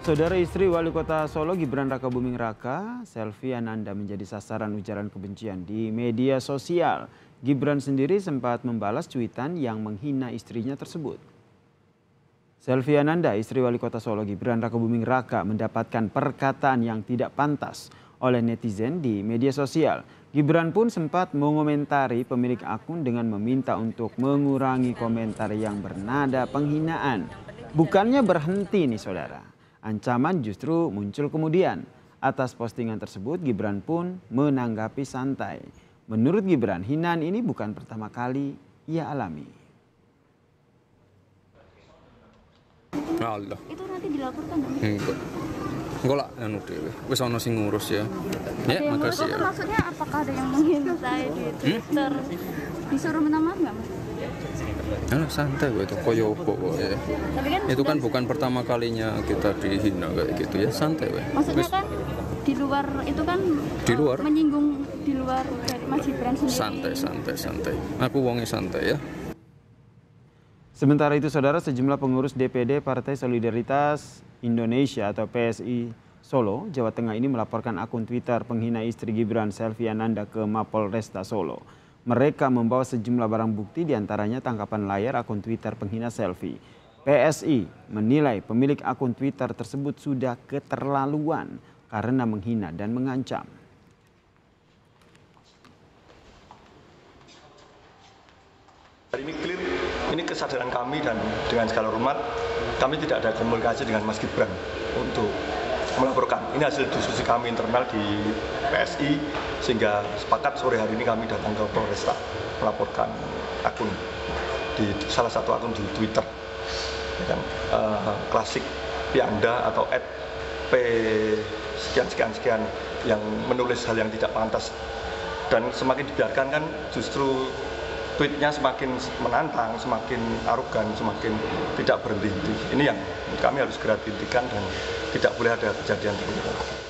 Saudara istri Wali Kota Solo Gibran Rakabuming Raka, Selvi Ananda menjadi sasaran ujaran kebencian di media sosial. Gibran sendiri sempat membalas cuitan yang menghina istrinya tersebut. Selvi Ananda, istri Wali Kota Solo Gibran Rakabuming Raka, mendapatkan perkataan yang tidak pantas oleh netizen di media sosial. Gibran pun sempat mengomentari pemilik akun dengan meminta untuk mengurangi komentar yang bernada penghinaan. Bukannya berhenti nih saudara. Ancaman justru muncul kemudian. Atas postingan tersebut Gibran pun menanggapi santai. Menurut Gibran, hinaan ini bukan pertama kali ia alami. Allah. Itu nanti dilaporkan dong? Enggak lah, anu dewe. Wis ana sing ngurus ya. Ya, makasih ya. Maksudnya apakah ada yang menghina saya di Twitter? Disuruh minta maaf nggak, Mas? Alah santai gue itu koyo opo ya. Tapi kan Itu kan bukan pertama kalinya kita dihina kayak gitu ya, santai we. maksudnya kan di luar itu kan Di luar? menyinggung di luar dari Mas Gibran sendiri. Santai. Aku wongnya santai ya. Sementara itu saudara, sejumlah pengurus DPD Partai Solidaritas Indonesia atau PSI Solo, Jawa Tengah ini melaporkan akun Twitter penghina istri Gibran Selvi Ananda ke Mapolresta Solo. Mereka membawa sejumlah barang bukti diantaranya tangkapan layar akun Twitter penghina Selvi. PSI menilai pemilik akun Twitter tersebut sudah keterlaluan karena menghina dan mengancam. Ini clear, ini kesadaran kami dan dengan segala hormat kami tidak ada komunikasi dengan Mas Gibran untuk melaporkan. Ini hasil diskusi kami internal di PSI sehingga sepakat sore hari ini kami datang ke Polresta melaporkan akun di salah satu akun di Twitter, ya kan, klasik Pianda atau @p sekian yang menulis hal yang tidak pantas, dan semakin dibiarkan kan justru tweetnya semakin menantang, semakin arogan, semakin tidak berhenti. Ini yang kami harus segera dihentikan dan tidak boleh ada kejadian seperti itu.